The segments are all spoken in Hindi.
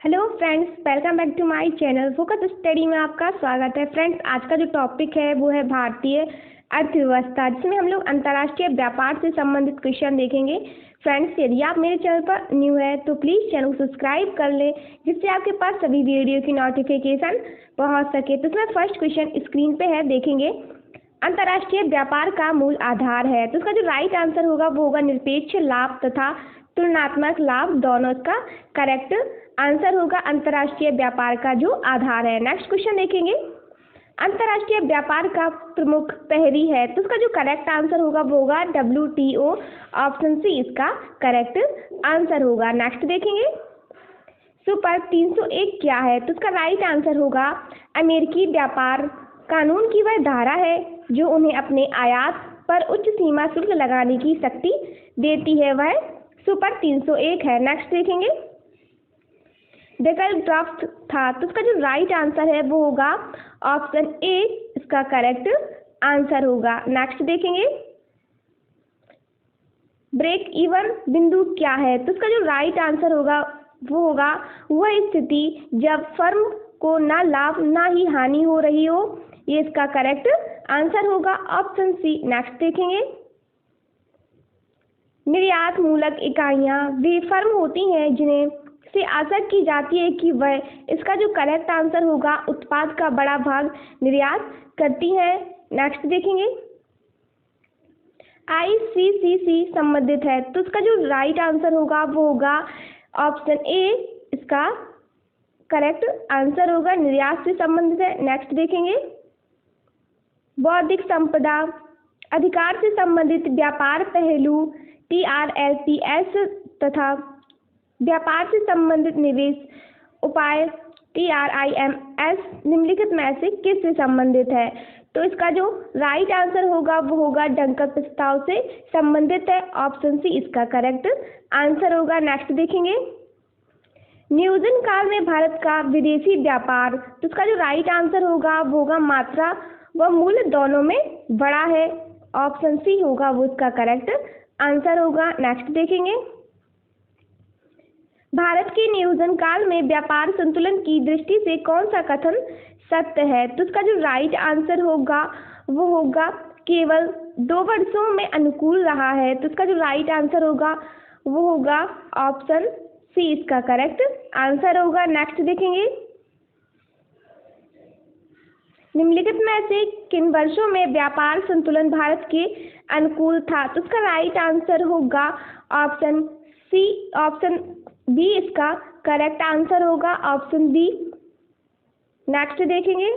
Hello friends, welcome back to my channel focus study में आपका स्वागत है। फ्रेंड्स, आज का जो टॉपिक है वो है भारतीय अर्थव्यवस्था, जिसमें हम लोग अंतर्राष्ट्रीय व्यापार से संबंधित क्वेश्चन देखेंगे। फ्रेंड्स, यदि आप मेरे चैनल पर न्यू है तो प्लीज़ चैनल को सब्सक्राइब कर लें, जिससे आपके पास सभी वीडियो की नोटिफिकेशन पहुँच सके। तो इसमें फर्स्ट क्वेश्चन स्क्रीन पे है, देखेंगे। अंतर्राष्ट्रीय व्यापार का मूल आधार है, तो इसका जो राइट आंसर होगा वो होगा निरपेक्ष लाभ तथा तुलनात्मक लाभ, दोनों का करेक्ट आंसर होगा अंतर्राष्ट्रीय व्यापार का जो आधार है। नेक्स्ट क्वेश्चन देखेंगे। अंतर्राष्ट्रीय व्यापार का प्रमुख प्रहरी है, तो इसका जो करेक्ट आंसर होगा वो होगा WTO, ऑप्शन सी इसका करेक्ट आंसर होगा। नेक्स्ट देखेंगे। सुपर 301 क्या है, तो इसका राइट आंसर होगा अमेरिकी व्यापार कानून की वह धारा है जो उन्हें अपने आयात पर उच्च सीमा शुल्क लगाने की शक्ति देती है, वह सुपर 301 है। नेक्स्ट देखेंगे। विकल्प ड्राफ्ट था, तो इसका जो राइट आंसर है वो होगा ऑप्शन ए इसका करेक्ट आंसर होगा। नेक्स्ट देखेंगे। ब्रेक इवन बिंदु क्या है, तो इसका जो राइट आंसर होगा वो होगा वह स्थिति जब फर्म को ना लाभ ना ही हानि हो रही हो, ये इसका करेक्ट आंसर होगा ऑप्शन सी। नेक्स्ट देखेंगे। निर्यात मूलक इकाइयां वे फर्म होती हैं जिन्हें से आशा की जाती है कि वह, इसका जो करेक्ट आंसर होगा उत्पाद का बड़ा भाग निर्यात करती हैं। नेक्स्ट देखेंगे। ICCC संबंधित है, तो इसका जो राइट आंसर होगा वो होगा ऑप्शन ए इसका करेक्ट आंसर होगा, निर्यात से संबंधित है। नेक्स्ट देखेंगे। बौद्धिक संपदा अधिकार से संबंधित व्यापार पहलू TRLPS तथा व्यापार से संबंधित निवेश उपाय TRIMS निम्नलिखित में से किससे संबंधित है, तो इसका जो राइट आंसर होगा वो होगा डंकर प्रस्ताव से संबंधित है, ऑप्शन सी इसका करेक्ट आंसर होगा। नेक्स्ट देखेंगे। नियोजन काल में भारत का विदेशी व्यापार, तो इसका जो राइट आंसर होगा वो होगा मात्रा व मूल्य दोनों में बड़ा है, ऑप्शन सी होगा वो इसका करेक्ट आंसर होगा। नेक्स्ट देखेंगे। भारत के नियोजन काल में व्यापार संतुलन की दृष्टि से कौन सा कथन सत्य है, तो इसका जो राइट आंसर होगा वो होगा केवल 2 वर्षों में अनुकूल रहा है, तो इसका जो राइट आंसर होगा वो होगा ऑप्शन सी इसका करेक्ट आंसर होगा। नेक्स्ट देखेंगे। निम्नलिखित में से किन वर्षों में व्यापार संतुलन भारत के अनुकूल था, तो इसका राइट आंसर होगा ऑप्शन सी, ऑप्शन बी इसका करेक्ट आंसर होगा, ऑप्शन बी। नेक्स्ट देखेंगे।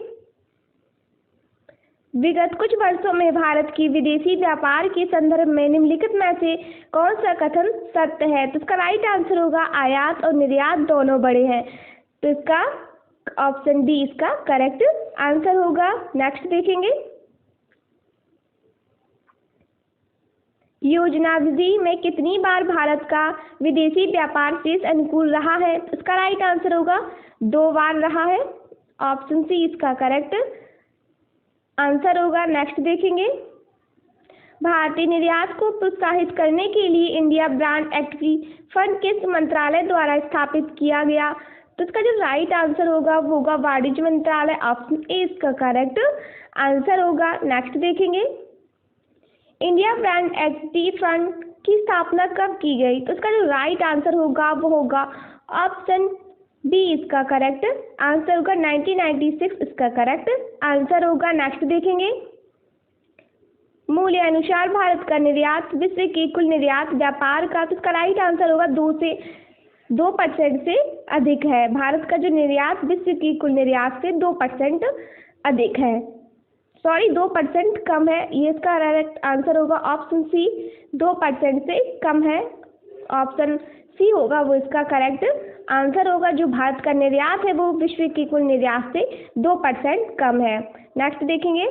विगत कुछ वर्षों में भारत की विदेशी व्यापार के संदर्भ में निम्नलिखित में से कौन सा कथन सत्य है, तो इसका राइट आंसर होगा आयात और निर्यात दोनों बड़े हैं, तो इसका ऑप्शन डी इसका करेक्ट आंसर होगा। नेक्स्ट देखेंगे। योजनाविधि में कितनी बार भारत का विदेशी व्यापार शेष अनुकूल रहा है, तो इसका राइट आंसर होगा 2 बार रहा है, ऑप्शन सी इसका करेक्ट आंसर होगा। नेक्स्ट देखेंगे। भारतीय निर्यात को प्रोत्साहित करने के लिए इंडिया ब्रांड एक्टिविटी फंड किस मंत्रालय द्वारा स्थापित किया गया, तो इसका जो राइट आंसर होगा वो होगा वाणिज्य मंत्रालय, ऑप्शन ए इसका करेक्ट आंसर होगा। नेक्स्ट देखेंगे। इंडिया ब्रांड एक्टिविटी फंड की स्थापना कब की गई, तो इसका जो राइट आंसर होगा वो होगा ऑप्शन बी इसका करेक्ट आंसर होगा 1996 इसका करेक्ट आंसर होगा। नेक्स्ट देखेंगे। मूल्य अनुसार भारत का निर्यात विश्व के कुल निर्यात व्यापार का, तो इसका राइट आंसर होगा 2% से अधिक है। भारत का जो निर्यात विश्व की कुल निर्यात से 2% अधिक है, सॉरी 2% कम है, ये इसका करेक्ट आंसर होगा ऑप्शन सी। 2% से कम है, ऑप्शन सी होगा वो इसका करेक्ट आंसर होगा। जो भारत का निर्यात है वो विश्व की कुल निर्यात से 2% कम है। नेक्स्ट देखेंगे।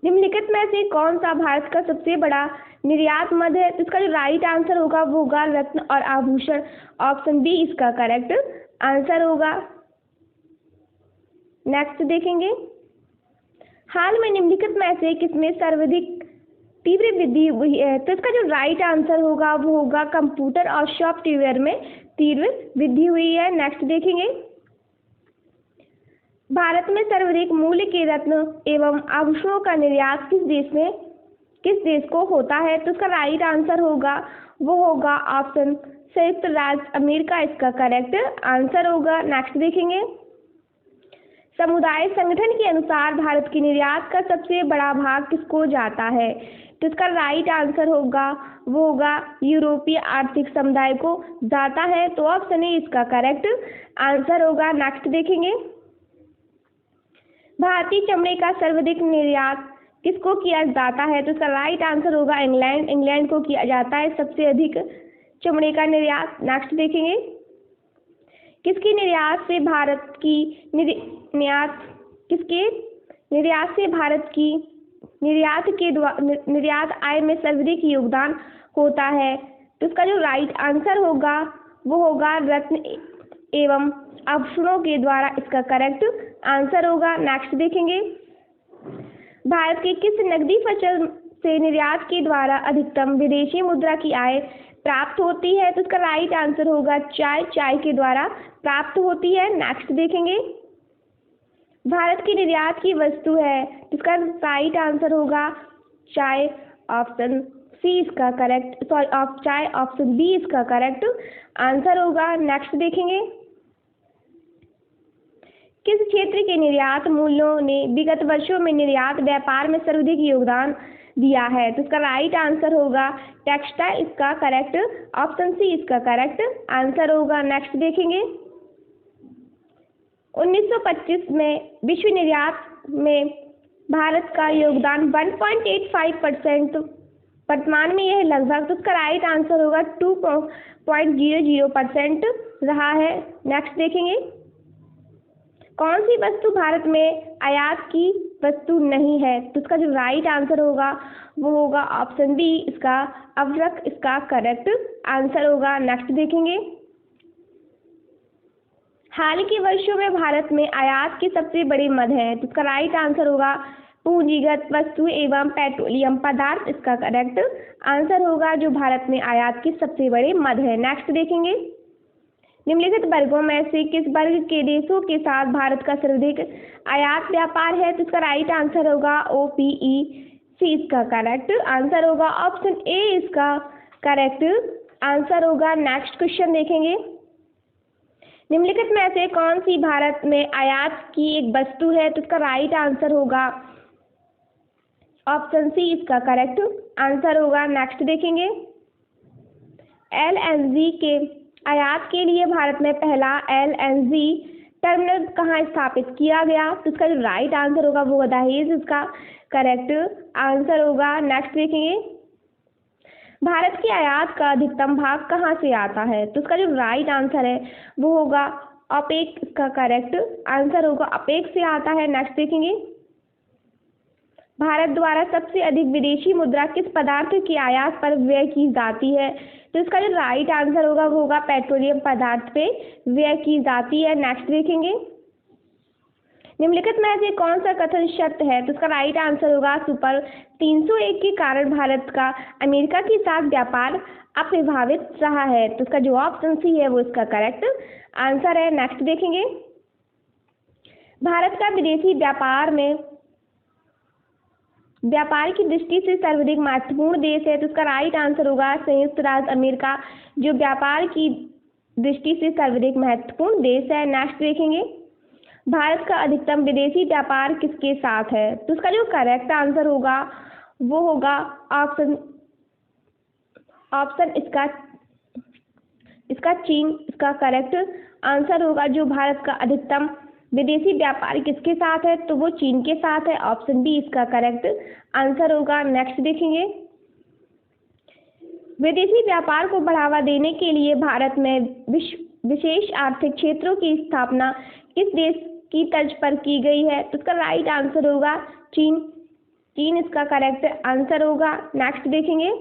निम्नलिखित में से कौन सा भारत का सबसे बड़ा निर्यात मद है, तो इसका जो राइट आंसर होगा वो होगा रत्न और आभूषण, ऑप्शन बी इसका करेक्ट आंसर होगा। नेक्स्ट देखेंगे। हाल में निम्नलिखित में से किसमें सर्वाधिक तीव्र वृद्धि हुई है। तो इसका जो राइट आंसर होगा वो होगा कंप्यूटर और सॉफ्टवेयर में तीव्र वृद्धि हुई है। नेक्स्ट देखेंगे, भारत में सर्वाधिक मूल्य के रत्न एवं आभूषणों का निर्यात किस देश को होता है? तो इसका राइट आंसर होगा वो होगा ऑप्शन संयुक्त राज्य अमेरिका इसका करेक्ट आंसर होगा। नेक्स्ट देखेंगे, समुदाय संगठन के अनुसार भारत की निर्यात का सबसे बड़ा भाग किसको जाता है? तो इसका राइट आंसर होगा वो होगा यूरोपीय आर्थिक समुदाय को जाता है। तो ऑप्शन ए इसका करेक्ट आंसर होगा। नेक्स्ट देखेंगे, भारतीय चमड़े का सर्वाधिक निर्यात किसको किया जाता है? तो इसका राइट आंसर होगा इंग्लैंड को किया जाता है सबसे अधिक चमड़े का निर्यात। नेक्स्ट देखेंगे, किसके निर्यात से भारत की निर्यात आय में सर्वाधिक योगदान होता है? तो इसका जो राइट आंसर होगा वो होगा रत्न एवं आभूषणों के द्वारा इसका करेक्ट आंसर होगा। नेक्स्ट देखेंगे, भारत के किस नकदी फसल से निर्यात के द्वारा अधिकतम विदेशी मुद्रा की आय प्राप्त होती है? तो इसका राइट आंसर होगा चाय के द्वारा प्राप्त होती है। नेक्स्ट देखेंगे, भारत की निर्यात की वस्तु है तो इसका राइट आंसर होगा चाय, ऑप्शन सी इसका करेक्ट चाय ऑप्शन बी इसका करेक्ट आंसर होगा। नेक्स्ट देखेंगे, किस क्षेत्र के निर्यात मूल्यों ने विगत वर्षों में निर्यात व्यापार में सर्वाधिक योगदान दिया है? तो इसका राइट आंसर होगा टेक्सटाइल इसका करेक्ट ऑप्शन सी इसका करेक्ट आंसर होगा। नेक्स्ट देखेंगे, 1925 में विश्व निर्यात में भारत का योगदान 1.85%, वर्तमान में यह लगभग, तो इसका राइट आंसर होगा 2.00% रहा है। नेक्स्ट देखेंगे, कौन सी वस्तु भारत में आयात की वस्तु नहीं है? तो इसका जो राइट आंसर होगा वो होगा ऑप्शन बी इसका अवरक इसका करेक्ट आंसर होगा। नेक्स्ट देखेंगे, हाल के वर्षों में भारत में आयात के सबसे बड़े मद हैं? तो इसका राइट आंसर होगा पूंजीगत वस्तु एवं पेट्रोलियम पदार्थ इसका करेक्ट आंसर होगा जो भारत में आयात के सबसे बड़े मद है। नेक्स्ट देखेंगे, निम्नलिखित वर्गों में से किस वर्ग के देशों के साथ भारत का सर्वाधिक आयात व्यापार है? तो इसका राइट आंसर होगा OPEC इसका करेक्ट आंसर होगा। ऑप्शन ए इसका करेक्ट आंसर होगा। नेक्स्ट क्वेश्चन देखेंगे, निम्नलिखित में से कौन सी भारत में आयात की एक वस्तु है? तो इसका राइट आंसर होगा ऑप्शन सी इसका करेक्ट आंसर होगा। नेक्स्ट देखेंगे, LNG के आयात के लिए भारत में पहला LNG टर्मिनल कहाँ स्थापित किया गया? तो इसका जो राइट आंसर होगा वो दहेज इसका करेक्ट आंसर होगा। नेक्स्ट देखेंगे, भारत की आयात का अधिकतम भाग कहाँ से आता है? तो इसका जो राइट आंसर है वो होगा अपेक इसका करेक्ट आंसर होगा अपेक से आता है। नेक्स्ट देखेंगे, भारत द्वारा सबसे अधिक विदेशी मुद्रा किस पदार्थ की आयात पर व्यय की जाती है? तो इसका जो राइट आंसर होगा वो होगा पेट्रोलियम पदार्थ पे व्यय की जाती है। नेक्स्ट देखेंगे, निम्नलिखित में से कौन सा कथन सत्य है? तो इसका राइट आंसर होगा सुपर 301 के कारण भारत का अमेरिका के साथ व्यापार अप्रभावित रहा है। तो इसका जो ऑप्शन सी है वो इसका करेक्ट आंसर है। नेक्स्ट देखेंगे, भारत का विदेशी व्यापार की दृष्टि से सर्वाधिक महत्वपूर्ण देश है? तो इसका राइट आंसर होगा संयुक्त राज्य अमेरिका जो व्यापार की दृष्टि से सर्वाधिक महत्वपूर्ण देश है। नेक्स्ट देखेंगे, भारत का अधिकतम विदेशी व्यापार किसके साथ है? तो इसका जो करेक्ट आंसर होगा वो होगा ऑप्शन इसका चीन इसका करेक्ट आंसर होगा जो भारत का अधिकतम विदेशी व्यापार किसके साथ है? तो वो चीन के साथ है। ऑप्शन बी इसका करेक्ट आंसर होगा। नेक्स्ट देखेंगे, विदेशी व्यापार को बढ़ावा देने के लिए भारत में विशेष आर्थिक क्षेत्रों की स्थापना किस देश की तर्ज पर की गई है? तो इसका राइट आंसर होगा चीन इसका करेक्ट आंसर होगा। नेक्स्ट देखेंगे,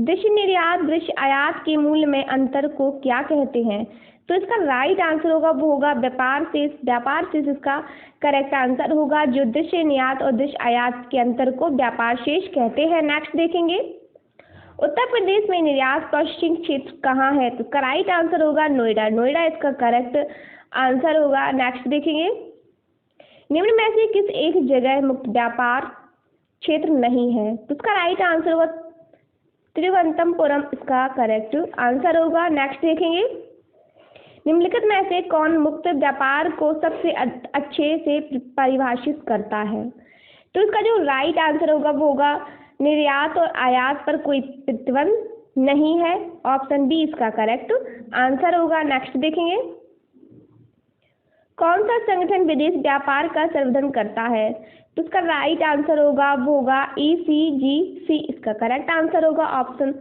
दृश्य निर्यात दृश्य आयात के मूल्य में अंतर को क्या कहते हैं? तो इसका राइट आंसर होगा वो होगा व्यापार शेष। व्यापार शेष इसका करेक्ट आंसर होगा। जो दृश्य निर्यात और दृश्य आयात के अंतर को व्यापार शेष कहते हैं। नेक्स्ट देखेंगे, उत्तर प्रदेश में निर्यात प्रोसेसिंग क्षेत्र कहाँ है? तो इसका राइट आंसर होगा नोएडा। नोएडा इसका करेक्ट आंसर होगा। नेक्स्ट देखेंगे, निम्न में से किस एक जगह मुक्त व्यापार क्षेत्र नहीं है? तो इसका राइट आंसर होगा तिरुवनंतपुरम इसका करेक्ट आंसर होगा। नेक्स्ट देखेंगे, निम्नलिखित में से कौन मुक्त व्यापार को सबसे अच्छे से परिभाषित करता है? तो इसका जो राइट आंसर होगा वो होगा निर्यात और आयात पर कोई प्रतिबंध नहीं है। ऑप्शन बी इसका करेक्ट आंसर होगा। नेक्स्ट देखेंगे, कौन सा संगठन विदेश व्यापार का संवर्धन करता है? तो इसका राइट आंसर होगा वो होगा ECGC इसका करेक्ट आंसर होगा। Option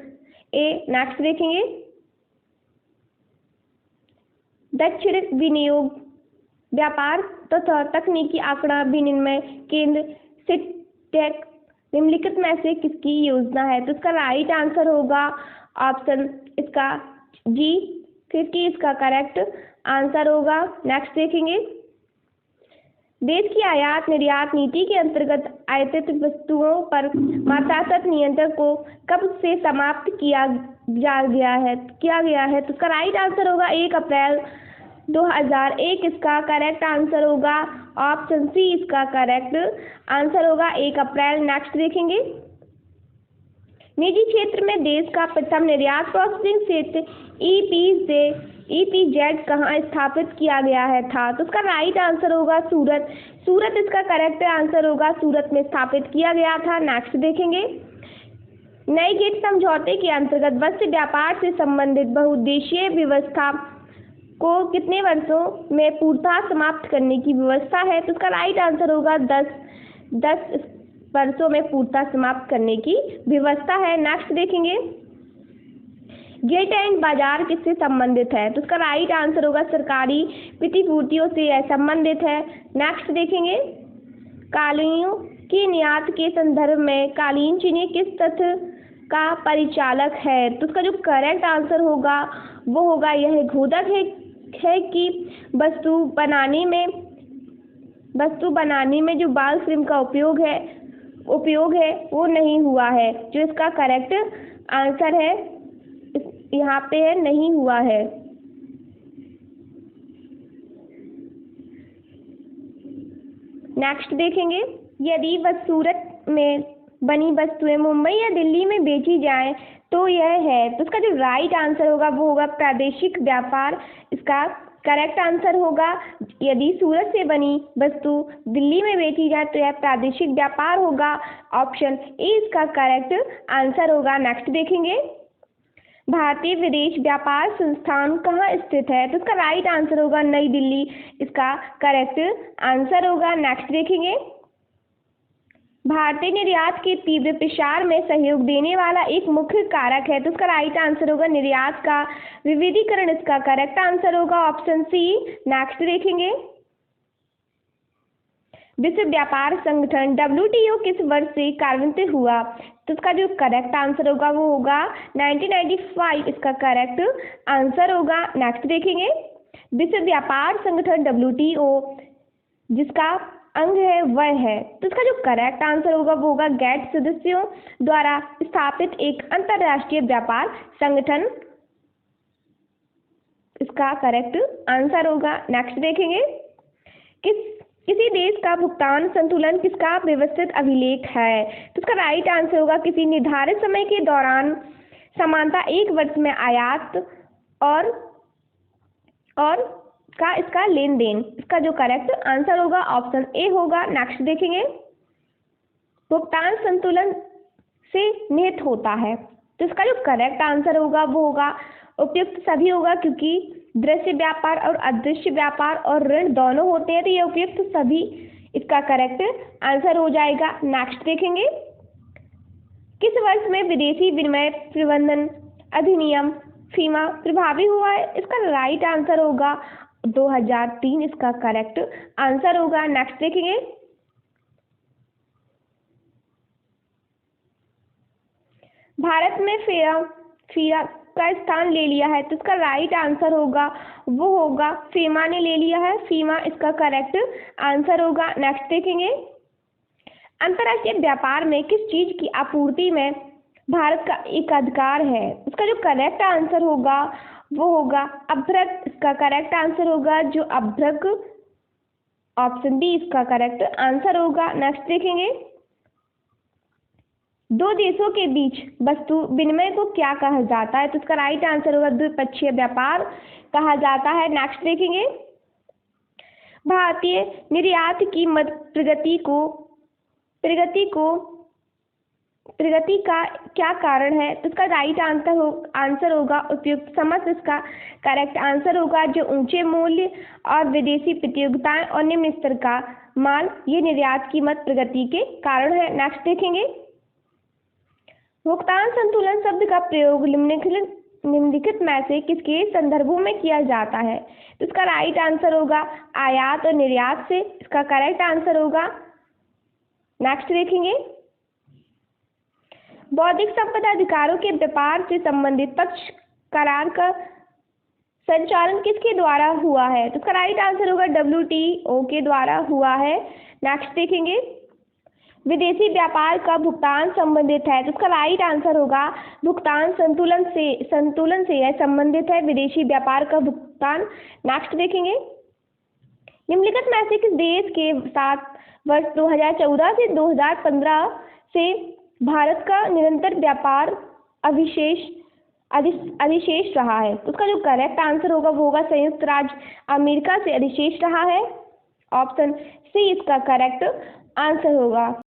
A. नेक्स्ट देखेंगे, दक्षिण विनियोग व्यापार तथा तकनीकी आंकड़ा विनिमय केंद्र सिटटेक निम्नलिखित में से किसकी योजना है? तो इसका राइट आंसर होगा ऑप्शन इसका G50 इसका करेक्ट आंसर होगा। नेक्स्ट देखेंगे, देश की आयात निर्यात नीति के अंतर्गत आयातित वस्तुओं पर मात्रात्मक नियंत्रण को कब से समाप्त किया गया है? तो इसका राइट आंसर होगा 1 अप्रैल 2001 इसका करेक्ट आंसर होगा। ऑप्शन सी इसका करेक्ट आंसर होगा 1 अप्रैल। नेक्स्ट देखेंगे, निजी क्षेत्र में देश का प्रथम निर्यात प्रोसेसिंग क्षेत्र EPZ कहाँ स्थापित किया गया है था? तो उसका राइट आंसर होगा सूरत। सूरत इसका करेक्ट आंसर होगा। सूरत में स्थापित किया गया था। नेक्स्ट देखेंगे, नई गेट समझौते के अंतर्गत वस्त्र व्यापार से संबंधित बहुउद्देशीय व्यवस्था को कितने वर्षों में पूर्णतः समाप्त करने की व्यवस्था है? तो उसका राइट आंसर होगा 10 वर्षों में पूर्णतः समाप्त करने की व्यवस्था है। नेक्स्ट देखेंगे, गेट एंड बाजार किससे संबंधित है? तो उसका राइट आंसर होगा सरकारी प्रतिभूतियों से यह संबंधित है। नेक्स्ट देखेंगे, कालीनों की निर्यात के संदर्भ में कालीन चीनी किस तथ्य का परिचालक है? तो उसका जो करेक्ट आंसर होगा वो होगा यह घोषक है कि वस्तु बनाने में जो बाल फिल्म का उपयोग है वो नहीं हुआ है। जो इसका करेक्ट आंसर है यहाँ पे है नहीं हुआ है। नेक्स्ट देखेंगे, यदि सूरत में बनी वस्तुएं मुंबई या दिल्ली में बेची जाएं तो यह है। तो इसका जो राइट आंसर होगा वो होगा प्रादेशिक व्यापार इसका करेक्ट आंसर होगा। यदि सूरत से बनी वस्तु दिल्ली में बेची जाए तो यह प्रादेशिक व्यापार होगा। ऑप्शन ए इसका करेक्ट आंसर होगा। नेक्स्ट देखेंगे, भारतीय विदेश व्यापार संस्थान कहाँ स्थित है? तो इसका राइट आंसर होगा नई दिल्ली इसका करेक्ट आंसर होगा। नेक्स्ट देखेंगे, भारतीय निर्यात के तीव्र प्रसार में सहयोग देने वाला एक मुख्य कारक है। तो इसका राइट आंसर होगा निर्यात का विविधीकरण इसका करेक्ट आंसर होगा। Option C. नेक्स्ट देखेंगे, विश्व व्यापार संगठन WTO किस वर्ष से कार्यान्वित हुआ? तो इसका जो करेक्ट आंसर होगा वो होगा 1995 इसका करेक्ट आंसर होगा। नेक्स्ट देखेंगे, विश्व व्यापार संगठन WTO जिसका अंग है वह है। तो इसका जो करेक्ट आंसर होगा वो होगा गैर सदस्यों द्वारा स्थापित एक अंतरराष्ट्रीय व्यापार संगठन इसका करेक्ट आंसर होगा। नेक्स्ट देखेंगे, किसी देश का भुगतान संतुलन किसका व्यवस्थित अभिलेख है? तो इसका राइट आंसर होगा किसी निर्धारित समय के दौरान समानता 1 वर्ष में आयात और का इसका लेन देन इसका जो करेक्ट आंसर होगा ऑप्शन ए होगा। नेक्स्ट देखेंगे, भुगतान संतुलन से निहित होता है। तो इसका जो करेक्ट आंसर होगा वो होगा उपयुक्त सभी होगा, क्योंकि दृश्य व्यापार और अदृश्य व्यापार और ऋण दोनों होते हैं तो ये उपयुक्त सभी इसका करेक्ट आंसर हो जाएगा। नेक्स्ट देखेंगे, किस वर्ष में विदेशी विनिमय प्रबंधन अधिनियम फीमा प्रभावी हुआ है? इसका राइट आंसर होगा 2003 इसका करेक्ट आंसर होगा। नेक्स्ट देखेंगे, भारत में फीमा का स्थान ले लिया है, तो इसका राइट आंसर होगा वो होगा फीमा ने ले लिया है, फीमा इसका करेक्ट आंसर होगा। नेक्स्ट देखेंगे, अंतर्राष्ट्रीय व्यापार में किस चीज की आपूर्ति में भारत का एक अधिकार है? इसका जो करेक्ट आंसर होगा वो होगा अभ्रक, इसका करेक्ट आंसर होगा जो अभ्रक, ऑप्शन बी इसका करेक्ट आंसर होगा। नेक्स्ट देखेंगे, दो देशों के बीच वस्तु विनिमय को क्या कहा जाता है? तो इसका राइट आंसर होगा द्विपक्षीय व्यापार कहा जाता है। नेक्स्ट देखेंगे, भारतीय निर्यात की प्रगति का क्या कारण है? तो इसका राइट आंसर होगा उपयुक्त समझ, इसका करेक्ट आंसर होगा जो ऊंचे मूल्य और विदेशी प्रतियोगिताएं और निम्न स्तर का माल, ये निर्यात की मत प्रगति के कारण है। नेक्स्ट देखेंगे, भुगतान संतुलन शब्द का प्रयोग निम्नलिखित में से किसके संदर्भों में किया जाता है? तो इसका राइट आंसर होगा आयात और निर्यात से, इसका करेक्ट आंसर होगा। नेक्स्ट देखेंगे, बौद्धिक संपदा अधिकारों के व्यापार से संबंधित पक्ष करार का संचालन किसके द्वारा हुआ है? तो इसका राइट आंसर होगा WTO के द्वारा हुआ है। नेक्स्ट देखेंगे, विदेशी व्यापार का भुगतान संबंधित है, तो इसका राइट आंसर होगा भुगतान संतुलन से यह संबंधित है, विदेशी व्यापार का भुगतान। नेक्स्ट देखेंगे, निम्नलिखित में से किस देश के साथ वर्ष 2014 से 2015 से भारत का निरंतर व्यापार अधिशेष रहा है? तो उसका जो करेक्ट आंसर होगा वो होगा संयुक्त राज्य अमेरिका से अधिशेष रहा है, ऑप्शन सी इसका करेक्ट आंसर होगा।